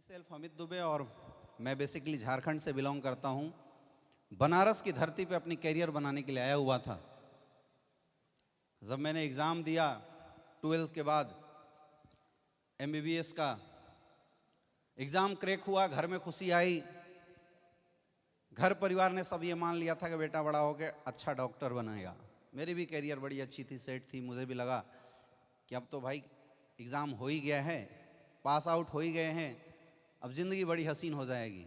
Self Amit Dubey और मैं basically Jharkhand से बिलोंग करता हूं। बनारस की धरती पे अपनी कैरियर बनाने के लिए आया हुआ था। जब मैंने एग्ज़ाम दिया 12th के बाद MBBS का एग्ज़ाम क्रैक हुआ, घर में खुशी आई। घर परिवार ने सब ये मान लिया था कि बेटा बड़ा होकर अच्छा डॉक्टर बनेगा। मेरी भी कैरियर बड़ी अच्छी थी, सेट थी। मुझे भी लगा कि अब तो भाई एग्ज़ाम हो ही गया है, पास आउट हो ही गए हैं, अब ज़िंदगी बड़ी हसीन हो जाएगी,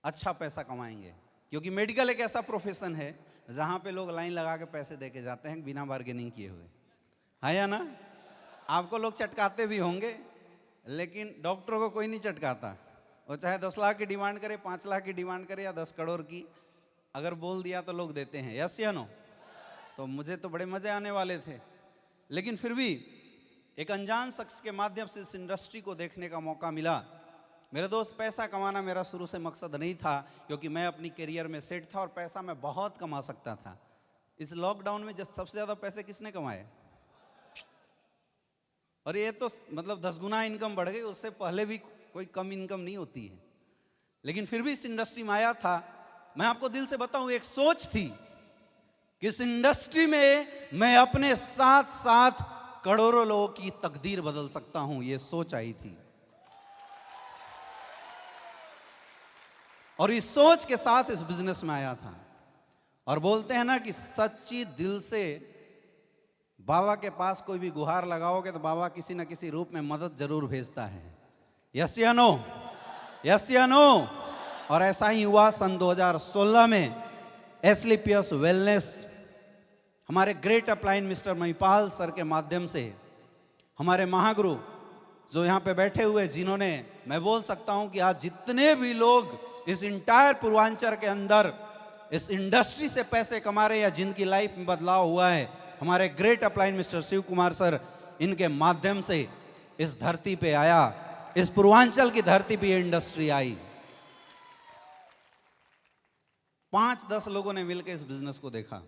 अच्छा पैसा कमाएंगे। क्योंकि मेडिकल एक ऐसा प्रोफेशन है जहाँ पे लोग लाइन लगा के पैसे दे के जाते हैं बिना बार्गेनिंग किए हुए, है या ना? आपको लोग चटकाते भी होंगे, लेकिन डॉक्टरों को कोई नहीं चटकाता। वो चाहे 10 लाख की डिमांड करे, 5 लाख की डिमांड करे या 10 करोड़ की, अगर बोल दिया तो लोग देते हैं। यस या नो? तो मुझे तो बड़े मज़े आने वाले थे, लेकिन फिर भी एक अनजान शख्स के माध्यम से इस इंडस्ट्री को देखने का मौका मिला। मेरे दोस्त, पैसा कमाना मेरा शुरू से मकसद नहीं था, क्योंकि मैं अपनी करियर में सेट था और पैसा मैं बहुत कमा सकता था। इस लॉकडाउन में जब सबसे ज़्यादा पैसे किसने कमाए? और ये तो मतलब 10 गुना इनकम बढ़ गई, उससे पहले भी कोई कम इनकम नहीं होती है। लेकिन फिर भी इस इंडस्ट्री में आया था। मैं आपको दिल से बताऊं, एक सोच थी कि इस इंडस्ट्री में मैं अपने साथ साथ करोड़ों लोगों की तकदीर बदल सकता हूं, ये सोच आई थी। और इस सोच के साथ इस बिजनेस में आया था। और बोलते हैं ना कि सच्ची दिल से बाबा के पास कोई भी गुहार लगाओगे तो बाबा किसी न किसी रूप में मदद जरूर भेजता है। यस या नो? यस या नो? और ऐसा ही हुआ सन 2016 में एस्क्लेपियस वेलनेस हमारे great upline mister Mahipal sir के माध्यम से, हमारे महागुरु जो यहाँ पे बैठे हुए, जिन्होंने, मैं बोल सकता हूँ कि आज जितने भी लोग इस इंटायर पूर्वांचल के अंदर इस इंडस्ट्री से पैसे कमा रहे या जिनकी लाइफ में बदलाव हुआ है, हमारे great upline mister Shiv Kumar sir, इनके माध्यम से इस धरती पे आया, इस पूर्वांचल की धरती पे ये इंडस्ट्री आई। 5-10 लोगों ने मिलकर इस बिजनेस को देखा।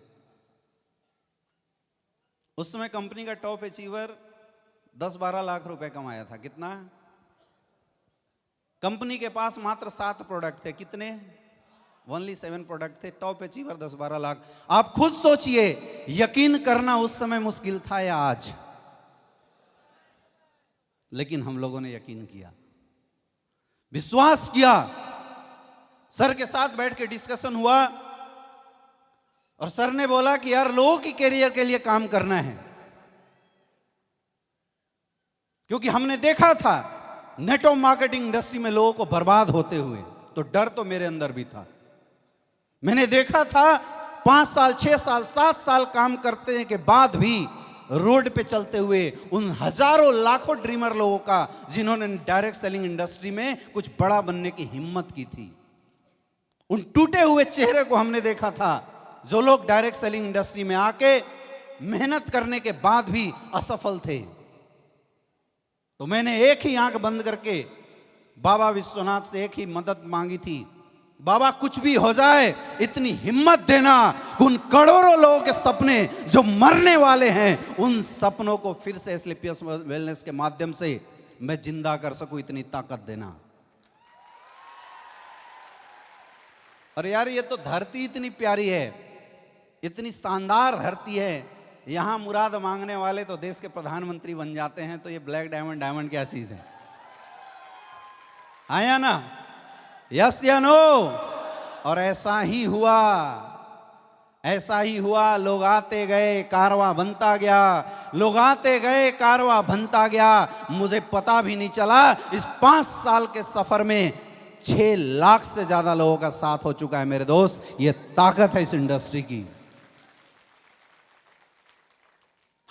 उस समय कंपनी का टॉप अचीवर 10-12 लाख रुपए कमाया था। कितना? कंपनी के पास मात्र 7 प्रोडक्ट थे। कितने? ओनली 7 प्रोडक्ट थे। Top achiever 10-12 lakh. आप खुद सोचिए, यकीन करना उस समय मुश्किल था या आज? लेकिन हम लोगों ने यकीन किया, विश्वास किया। सर के साथ बैठ के डिस्कशन हुआ और सर ने बोला कि यार लोगों की कैरियर के लिए काम करना है, क्योंकि हमने देखा था नेटवर्क मार्केटिंग इंडस्ट्री में लोगों को बर्बाद होते हुए। तो डर तो मेरे अंदर भी था। मैंने देखा था 5 साल, 6 साल, 7 साल काम करने के बाद भी रोड पे चलते हुए उन हजारों लाखों ड्रीमर लोगों का, जिन्होंने डायरेक्ट सेलिंग इंडस्ट्री में कुछ बड़ा बनने की हिम्मत की थी। उन टूटे हुए चेहरे को हमने देखा था, जो लोग डायरेक्ट सेलिंग इंडस्ट्री में आके मेहनत करने के बाद भी असफल थे। तो मैंने एक ही आंख बंद करके बाबा विश्वनाथ से एक ही मदद मांगी थी, बाबा कुछ भी हो जाए इतनी हिम्मत देना, उन करोड़ों लोगों के सपने जो मरने वाले हैं, उन सपनों को फिर से एस्क्लेपियस वेलनेस के माध्यम से मैं जिंदा कर सकूं, इतनी ताकत देना। और यार ये तो धरती इतनी प्यारी है, इतनी शानदार धरती है, यहां मुराद मांगने वाले तो देश के प्रधानमंत्री बन जाते हैं। तो ये ब्लैक डायमंड, डायमंड क्या चीज है? आया ना? यस या नो? और ऐसा ही हुआ, ऐसा ही हुआ। लोग आते गए, कारवां बनता गया, लोग आते गए, कारवां बनता गया। मुझे पता भी नहीं चला इस 5 साल के सफर में 6 लाख से ज्यादा लोगों का साथ हो चुका है। मेरे दोस्त, ये ताकत है इस इंडस्ट्री की।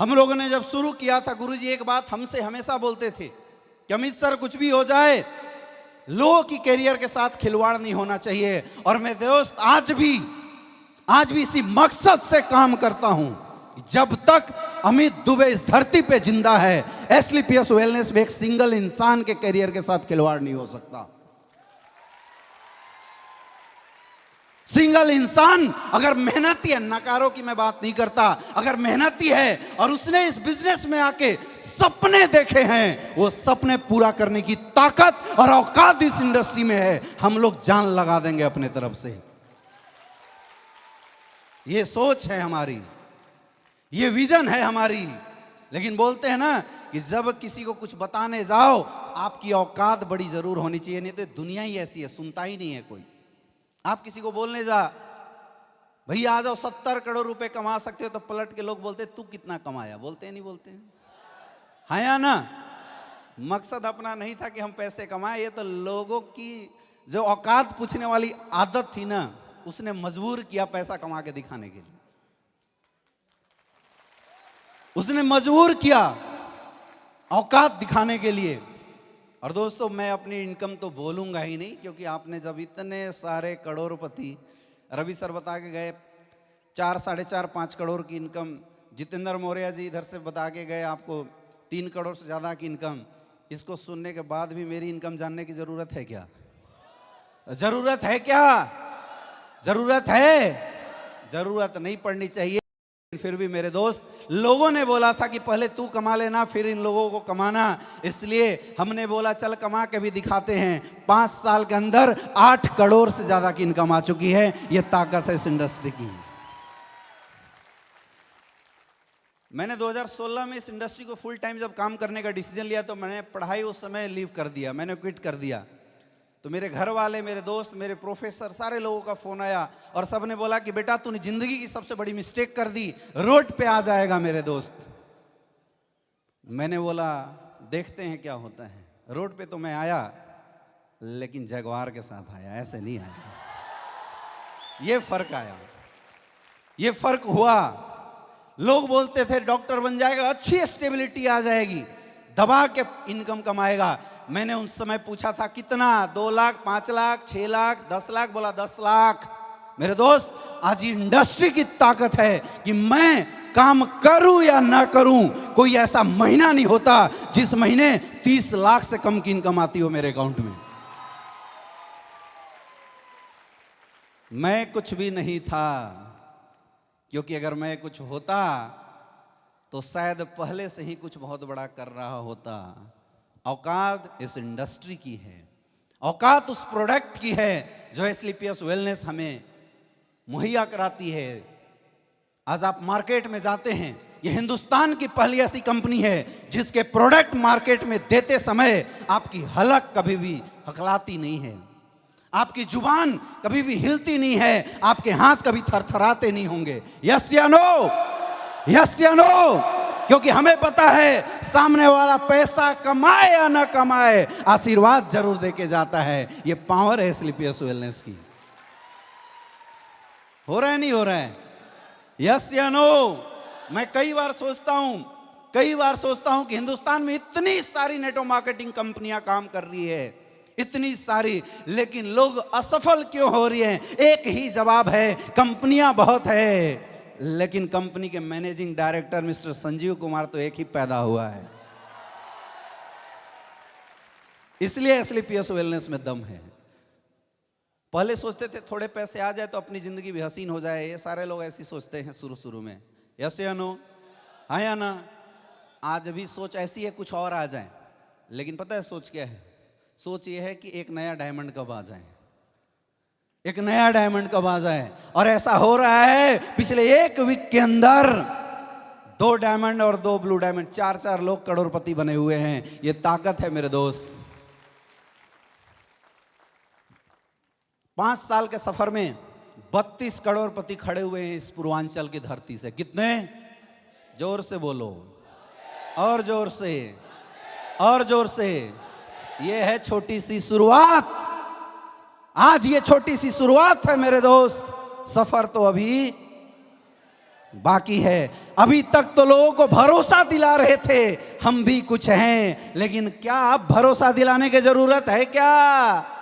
हम लोगों ने जब शुरू किया था, गुरुजी एक बात हमसे हमेशा बोलते थे कि अमित सर, कुछ भी हो जाए लोगों की कैरियर के साथ खिलवाड़ नहीं होना चाहिए। और मैं दोस्त आज भी इसी मकसद से काम करता हूं, जब तक अमित दुबे इस धरती पे जिंदा है, एस्क्लेपियस वेलनेस में एक सिंगल इंसान के कैरियर के साथ खिलवाड़ नहीं हो सकता। सिंगल इंसान अगर मेहनती है, नकारों की मैं बात नहीं करता, अगर मेहनती है और उसने इस बिजनेस में आके सपने देखे हैं, वो सपने पूरा करने की ताकत और औकात इस इंडस्ट्री में है। हम लोग जान लगा देंगे अपने तरफ से। ये सोच है हमारी, ये विजन है हमारी। लेकिन बोलते हैं ना कि जब किसी को कुछ बताने जाओ, आपकी औकात बड़ी जरूर होनी चाहिए, नहीं तो दुनिया ही ऐसी है, सुनता ही नहीं है कोई। आप किसी को बोलने जा, भैया आ जाओ 70 करोड़ रुपए कमा सकते हो, तो पलट के लोग बोलते तू कितना कमाया, बोलते हैं नहीं बोलते हैं? हाँ या ना? मकसद अपना नहीं था कि हम पैसे कमाए, ये तो लोगों की जो औकात पूछने वाली आदत थी ना, उसने मजबूर किया पैसा कमा के दिखाने के लिए। उसने मजबूर किया औकात दिखाने के लिए। और दोस्तों, मैं अपनी इनकम तो बोलूंगा ही नहीं, क्योंकि आपने जब इतने सारे करोड़पति, रवि सर बता के गए 4, 4.5, 5 करोड़ की इनकम, जितेंद्र मौर्य जी इधर से बता के गए आपको 3 करोड़ से ज़्यादा की इनकम। इसको सुनने के बाद भी मेरी इनकम जानने की ज़रूरत है क्या? ज़रूरत है क्या? ज़रूरत है? ज़रूरत नहीं पड़नी चाहिए। फिर भी मेरे दोस्त, लोगों ने बोला था कि पहले तू कमा लेना, फिर इन लोगों को कमाना, इसलिए हमने बोला चल कमा के भी दिखाते हैं। 5 साल के अंदर 8 करोड़ से ज्यादा की इनकम आ चुकी है। यह ताकत है इस इंडस्ट्री की। मैंने 2016 में इस इंडस्ट्री को फुल टाइम जब काम करने का डिसीजन लिया, तो मैंने पढ़ाई उस समय लीव कर दिया, मैंने क्विट कर दिया। तो मेरे घर वाले, मेरे दोस्त, मेरे प्रोफेसर, सारे लोगों का फोन आया और सब ने बोला कि बेटा तूने जिंदगी की सबसे बड़ी मिस्टेक कर दी, रोड पे आ जाएगा मेरे दोस्त। मैंने बोला देखते हैं क्या होता है। रोड पे तो मैं आया, लेकिन जगवार के साथ आया, ऐसे नहीं आया। ये फर्क आया, ये फर्क हुआ। लोग बोलते थे डॉक्टर बन जाएगा, अच्छी स्टेबिलिटी आ जाएगी, दबा के इनकम कमाएगा। मैंने उस समय पूछा था कितना, 2 लाख, 5 लाख, 6 लाख, 10 लाख, बोला 10 लाख। मेरे दोस्त, आज इंडस्ट्री की ताकत है कि मैं काम करूं या ना करूं, कोई ऐसा महीना नहीं होता जिस महीने 30 लाख से कम की इनकम आती हो मेरे अकाउंट में। मैं कुछ भी नहीं था, क्योंकि अगर मैं कुछ होता तो शायद पहले से ही कुछ बहुत बड़ा कर रहा होता। औकात इस इंडस्ट्री की है, औकात उस प्रोडक्ट की है जो एस्क्लेपियस वेलनेस हमें मुहैया कराती है। आज आप मार्केट में जाते हैं, ये हिंदुस्तान की पहली ऐसी कंपनी है जिसके प्रोडक्ट मार्केट में देते समय आपकी हलक कभी भी हकलाती नहीं है, आपकी जुबान कभी भी हिलती नहीं है, आपके हाथ कभी थरथराते नहीं होंगे। यस या नो? यस या नो? क्योंकि हमें पता है सामने वाला पैसा कमाए या ना कमाए, आशीर्वाद जरूर देके जाता है। ये पावर है एस्क्लेपियस वेलनेस की। हो रहा है नहीं हो रहा है? यस या नो? मैं कई बार सोचता हूं कि हिंदुस्तान में इतनी सारी नेटवर्क मार्केटिंग कंपनियां काम कर रही है, इतनी सारी, लेकिन लोग असफल क्यों हो रही हैं? एक ही जवाब है, कंपनियां बहुत है, लेकिन कंपनी के managing director mister Sanjeev Kumar तो एक ही पैदा हुआ है। इसलिए एस्क्लेपियस वेलनेस में दम है। पहले सोचते थे थोड़े पैसे आ जाए तो अपनी जिंदगी भी हसीन हो जाए, ये सारे लोग ऐसी सोचते हैं शुरू में। यस या नो? हाँ या ना? आज भी सोच ऐसी है कुछ और आ जाए, लेकिन पता है सोच क्या है? सोच ये है कि एक नया डायमंड कब आ जाए, एक नया डायमंड कब आ जाए। और ऐसा हो रहा है, पिछले 1 वीक के अंदर 2 डायमंड और 2 ब्लू डायमंड, 4 लोग करोड़पति बने हुए हैं। ये ताकत है मेरे दोस्त। 5 साल के सफर में 32 करोड़पति खड़े हुए हैं इस पूर्वांचल की धरती से। कितने? जोर से बोलो, और जोर से, और जोर से। ये है छोटी सी शुरुआत। आज ये छोटी सी शुरुआत है मेरे दोस्त, सफर तो अभी बाकी है। अभी तक तो लोगों को भरोसा दिला रहे थे हम भी कुछ हैं, लेकिन क्या अब भरोसा दिलाने की जरूरत है क्या?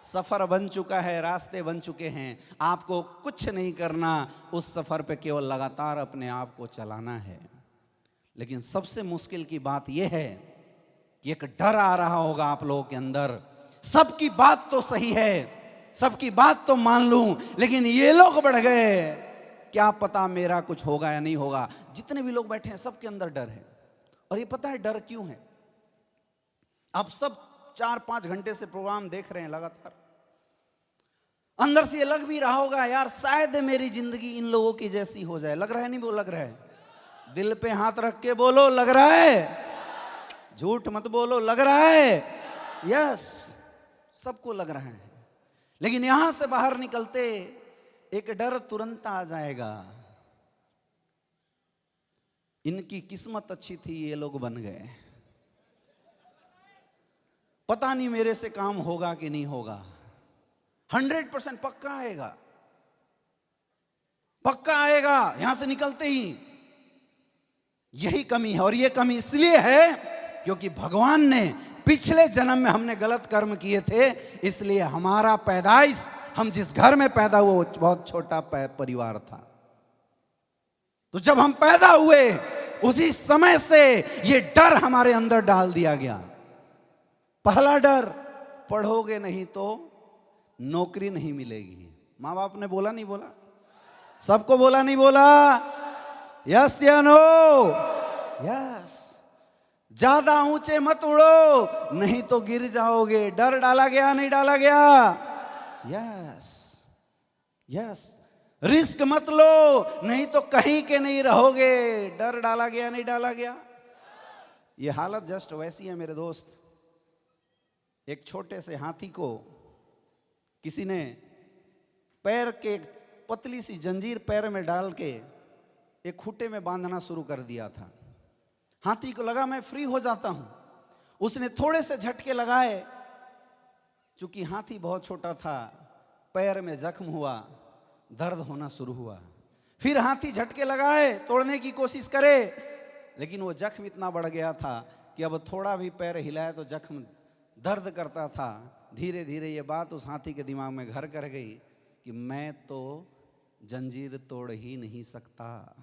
सफर बन चुका है, रास्ते बन चुके हैं, आपको कुछ नहीं करना, उस सफर पे केवल लगातार अपने आप को चलाना है। लेकिन सबसे मुश्किल की बात यह है कि एक डर आ रहा होगा आप लोगों के अंदर। सबकी बात तो सही है, सबकी बात तो मान लूं, लेकिन ये लोग बढ़ गए, क्या पता मेरा कुछ होगा या नहीं होगा। जितने भी लोग बैठे हैं सबके अंदर डर है। और ये पता है डर क्यों है? आप सब 4-5 घंटे से प्रोग्राम देख रहे हैं लगातार, अंदर से ये लग भी रहा होगा यार शायद मेरी जिंदगी इन लोगों की जैसी हो जाए। लग रहा है नहीं? वो लग रहा है। दिल पे हाथ रख के बोलो, लग रहा है? झूठ मत बोलो, लग रहा है? यस, सबको लग रहा है। लेकिन यहां से बाहर निकलते एक डर तुरंत आ जाएगा, इनकी किस्मत अच्छी थी, ये लोग बन गए, पता नहीं मेरे से काम होगा कि नहीं होगा। 100% पक्का आएगा, पक्का आएगा यहां से निकलते ही। यही कमी है, और ये कमी इसलिए है क्योंकि भगवान ने पिछले जन्म में हमने गलत कर्म किए थे, इसलिए हमारा पैदाइश, हम जिस घर में पैदा हुए वो बहुत छोटा परिवार था। तो जब हम पैदा हुए उसी समय से ये डर हमारे अंदर डाल दिया गया। पहला डर, पढ़ोगे नहीं तो नौकरी नहीं मिलेगी। माँ बाप ने बोला नहीं बोला? सबको बोला नहीं बोला? यस या नो? यस। ज्यादा ऊंचे मत उड़ो नहीं तो गिर जाओगे। डर डाला गया नहीं डाला गया? Yes yes. रिस्क मत लो नहीं तो कहीं के नहीं रहोगे। डर डाला गया नहीं डाला गया? ये हालत जस्ट वैसी है मेरे दोस्त। एक छोटे से हाथी को किसी ने पैर के पतली सी जंजीर पैर में डाल के एक खूंटे में बांधना शुरू कर दिया था। हाथी को लगा मैं फ्री हो जाता हूं। उसने थोड़े से झटके लगाए, चूंकि हाथी बहुत छोटा था, पैर में जख्म हुआ, दर्द होना शुरू हुआ। फिर हाथी झटके लगाए, तोड़ने की कोशिश करे, लेकिन वो जख्म इतना बढ़ गया था कि अब थोड़ा भी पैर हिलाए तो जख्म दर्द करता था। धीरे धीरे ये बात उस हाथी के दिमाग में घर कर गई कि मैं तो जंजीर तोड़ ही नहीं सकता।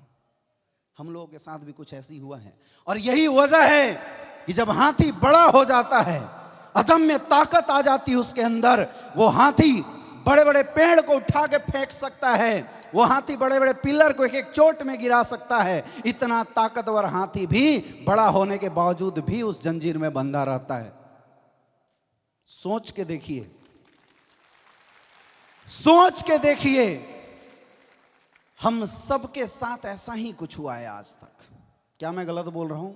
हम लोगों के साथ भी कुछ ऐसी हुआ है। और यही वजह है कि जब हाथी बड़ा हो जाता है, अदम्य ताकत आ जाती है उसके अंदर, वो हाथी बड़े बड़े पेड़ को उठा के फेंक सकता है, वो हाथी बड़े बड़े पिलर को एक एक चोट में गिरा सकता है। इतना ताकतवर हाथी भी बड़ा होने के बावजूद भी उस जंजीर में बंधा रहता है। सोच के देखिए, सोच के देखिए, हम सबके साथ ऐसा ही कुछ हुआ है आज तक। क्या मैं गलत बोल रहा हूं?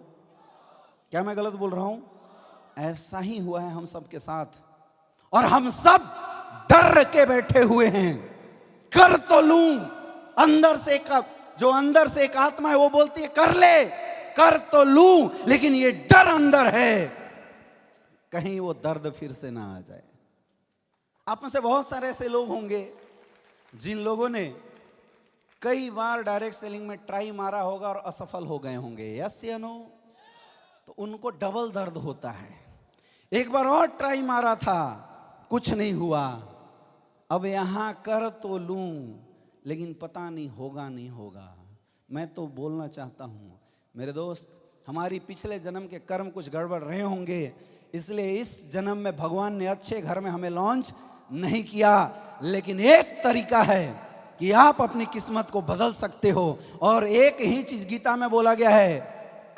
क्या मैं गलत बोल रहा हूं? ऐसा ही हुआ है हम सबके साथ। और हम सब डर के बैठे हुए हैं। कर तो लूं, अंदर से जो अंदर से एक आत्मा है वो बोलती है कर ले, कर तो लूं, लेकिन ये डर अंदर है, कहीं वो दर्द फिर से ना आ जाए। आप में से बहुत सारे ऐसे लोग होंगे जिन लोगों ने कई बार डायरेक्ट सेलिंग में ट्राई मारा होगा और असफल हो गए होंगे। यस या नो? तो उनको डबल दर्द होता है। एक बार और ट्राई मारा था, कुछ नहीं हुआ, अब यहां कर तो लूं, लेकिन पता नहीं होगा नहीं होगा। मैं तो बोलना चाहता हूं मेरे दोस्त, हमारी पिछले जन्म के कर्म कुछ गड़बड़ रहे होंगे, इसलिए इस जन्म में भगवान ने अच्छे घर में हमें लॉन्च नहीं किया। लेकिन एक तरीका है कि आप अपनी किस्मत को बदल सकते हो। और एक ही चीज गीता में बोला गया है,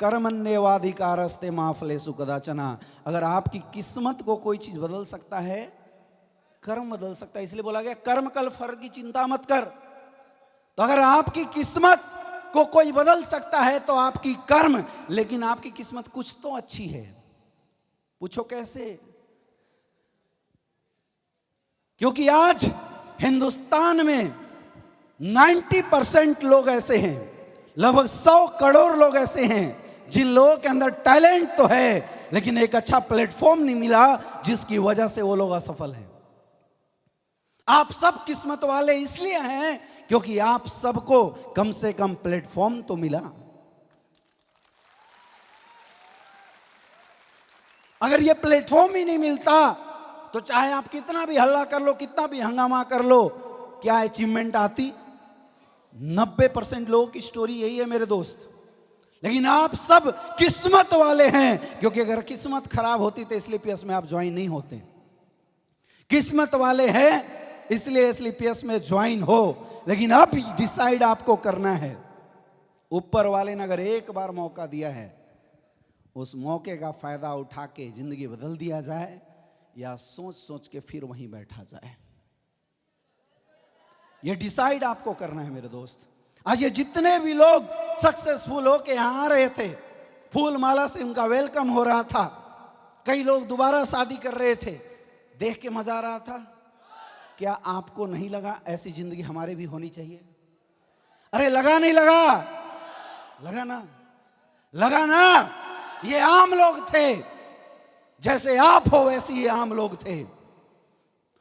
कर्मण्येवाधिकारस्ते मा फलेषु कदाचन। अगर आपकी किस्मत को कोई चीज बदल सकता है, कर्म बदल सकता है। इसलिए बोला गया कर्म कल फल की चिंता मत कर। तो अगर आपकी किस्मत को कोई बदल सकता है तो आपकी कर्म, लेकिन आपकी किस्मत कुछ तो अच्छी है। पूछो कैसे? क्योंकि आज हिंदुस्तान में 90% लोग ऐसे हैं, लगभग 100 करोड़ लोग ऐसे हैं जिन लोगों के अंदर टैलेंट तो है, लेकिन एक अच्छा प्लेटफॉर्म नहीं मिला, जिसकी वजह से वो लोग असफल हैं। आप सब किस्मत वाले इसलिए हैं क्योंकि आप सबको कम से कम प्लेटफॉर्म तो मिला। अगर ये प्लेटफॉर्म ही नहीं मिलता तो चाहे आप कितना भी हल्ला कर लो, कितना भी हंगामा कर लो, क्या अचीवमेंट आती? 90% लोगों की स्टोरी यही है मेरे दोस्त। लेकिन आप सब किस्मत वाले हैं, क्योंकि अगर किस्मत खराब होती तो इसलिए पीएस में आप ज्वाइन नहीं होते। किस्मत वाले हैं इसलिए SLPS में ज्वाइन हो, लेकिन अब डिसाइड आपको करना है। ऊपर वाले ने अगर एक बार मौका दिया है, उस मौके का फायदा उठा के जिंदगी बदल दिया जाए, या सोच सोच के फिर वहीं बैठा जाए। ये डिसाइड आपको करना है मेरे दोस्त। आज ये जितने भी लोग सक्सेसफुल हो के यहां आ रहे थे, फूल माला से उनका वेलकम हो रहा था, कई लोग दोबारा शादी कर रहे थे, देख के मजा आ रहा था। क्या आपको नहीं लगा ऐसी जिंदगी हमारे भी होनी चाहिए? अरे लगा नहीं लगा? लगा ना, लगा ना। ये आम लोग थे, जैसे आप हो वैसे ये आम लोग थे,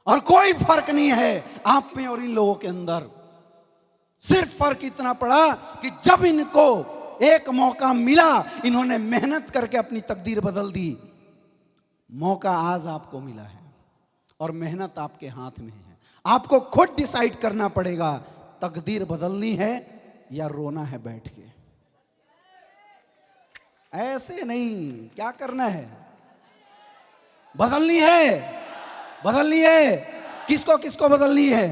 और कोई फर्क नहीं है आप में और इन लोगों के अंदर। सिर्फ फर्क इतना पड़ा कि जब इनको एक मौका मिला, इन्होंने मेहनत करके अपनी तकदीर बदल दी। मौका आज आपको मिला है और मेहनत आपके हाथ में है। आपको खुद डिसाइड करना पड़ेगा, तकदीर बदलनी है या रोना है बैठ के। ऐसे नहीं, क्या करना है? बदलनी है, बदलनी है। किसको किसको बदलनी है?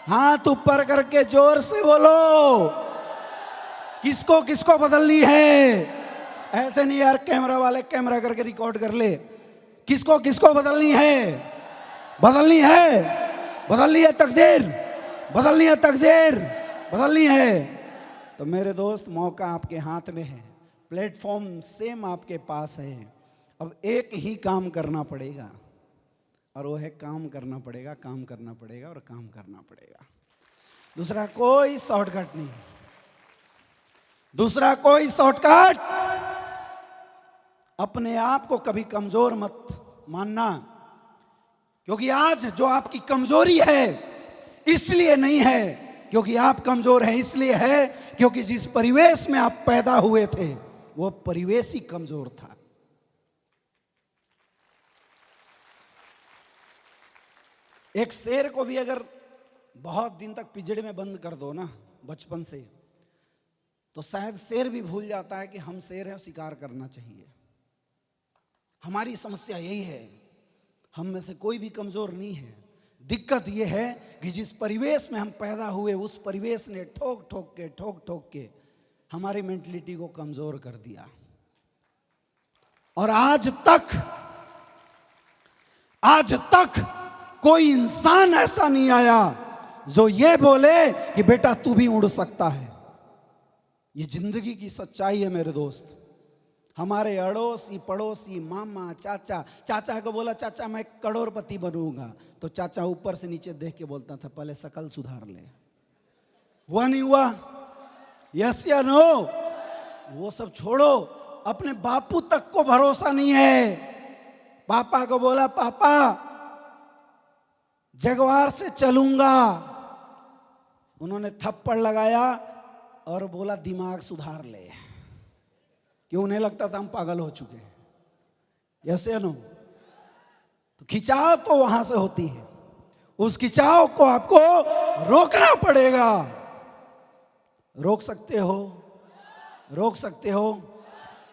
हाथ ऊपर करके जोर से बोलो, किसको किसको बदलनी है? ऐसे नहीं यार, कैमरा वाले कैमरा करके रिकॉर्ड कर ले। किसको किसको बदलनी है? बदलनी है, बदलनी है तकदीर, बदलनी है तकदीर, बदलनी है। तो मेरे दोस्त, मौका आपके हाथ में है, प्लेटफॉर्म सेम आपके पास है। अब एक ही काम करना पड़ेगा, और वो है काम करना पड़ेगा, काम करना पड़ेगा और काम करना पड़ेगा। दूसरा कोई शॉर्टकट नहीं, दूसरा कोई शॉर्टकट। अपने आप को कभी कमजोर मत मानना, क्योंकि आज जो आपकी कमजोरी है इसलिए नहीं है क्योंकि आप कमजोर हैं, इसलिए है क्योंकि जिस परिवेश में आप पैदा हुए थे वो परिवेश ही कमजोर था। एक शेर को भी अगर बहुत दिन तक पिंजड़े में बंद कर दो ना बचपन से, तो शायद शेर भी भूल जाता है कि हम शेर हैं, शिकार करना चाहिए। हमारी समस्या यही है, हम में से कोई भी कमजोर नहीं है। दिक्कत यह है कि जिस परिवेश में हम पैदा हुए, उस परिवेश ने ठोक ठोक के हमारी मेंटलिटी को कमजोर कर दिया। और आज तक कोई इंसान ऐसा नहीं आया जो ये बोले कि बेटा तू भी उड़ सकता है। ये जिंदगी की सच्चाई है मेरे दोस्त। हमारे अड़ोसी पड़ोसी मामा चाचा को बोला चाचा मैं करोड़पति बनूंगा, तो चाचा ऊपर से नीचे देख के बोलता था पहले शकल सुधार ले। हुआ नहीं हुआ? यस या नो? वो सब छोड़ो, अपने बापू तक को भरोसा नहीं है। पापा को बोला पापा जगवार से चलूंगा, उन्होंने थप्पड़ लगाया और बोला दिमाग सुधार ले, क्यों उन्हें लगता था हम पागल हो चुके हैं। यस या नो? तो खिंचाव तो वहां से होती है, उस खिंचाव को आपको रोकना पड़ेगा। रोक सकते हो, रोक सकते हो।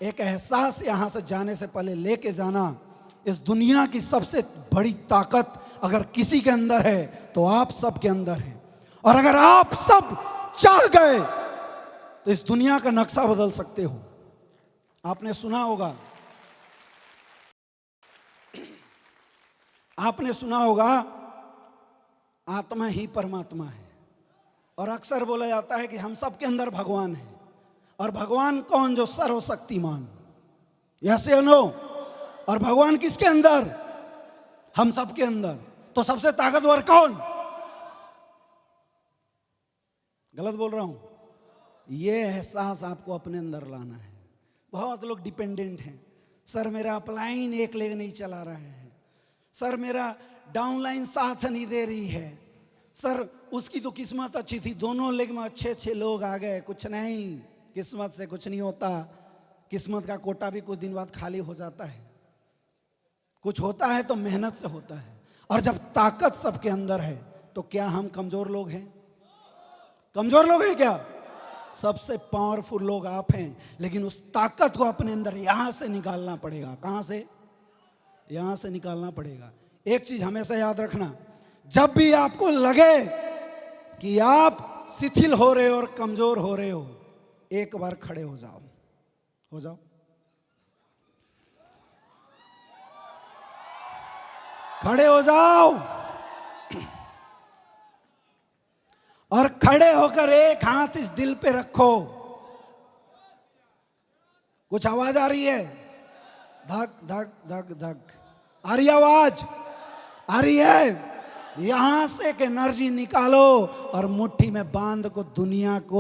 एक एहसास यहां से जाने से पहले लेके जाना। इस दुनिया की सबसे बड़ी ताकत अगर किसी के अंदर है तो आप सब के अंदर है, और अगर आप सब चाह गए तो इस दुनिया का नक्शा बदल सकते हो। आपने सुना होगा, आपने सुना होगा आत्मा ही परमात्मा है, और अक्सर बोला जाता है कि हम सब के अंदर भगवान है। और भगवान कौन? जो सर्वशक्तिमान। यस या नो? और भगवान किसके अंदर? हम सब के अंदर। तो सबसे ताकतवर कौन? गलत बोल रहा हूं? ये एहसास आपको अपने अंदर लाना है। बहुत लोग डिपेंडेंट हैं। सर मेरा अपलाइन एक लेग नहीं चला रहा है, सर मेरा डाउनलाइन साथ नहीं दे रही है, सर उसकी तो किस्मत अच्छी थी, दोनों लेग में अच्छे लोग आ गए। कुछ नहीं, किस्मत से कुछ नहीं होता। किस्मत का कोटा भी कुछ दिन बाद खाली हो जाता है। कुछ होता है तो मेहनत से होता है। और जब ताकत सबके अंदर है तो क्या हम कमजोर लोग हैं? कमजोर लोग हैं क्या? सबसे पावरफुल लोग आप हैं। लेकिन उस ताकत को अपने अंदर यहां से निकालना पड़ेगा। कहां से? यहां से निकालना पड़ेगा। एक चीज हमेशा याद रखना, जब भी आपको लगे कि आप शिथिल हो रहे हो और कमजोर हो रहे हो, एक बार खड़े हो जाओ। हो जाओ, खड़े हो जाओ और खड़े होकर एक हाथ इस दिल पे रखो। कुछ आवाज आ रही है? धक धक धक धक आ रही आवाज? आ रही है? यहां से एक एनर्जी निकालो और मुट्ठी में बांध को दुनिया को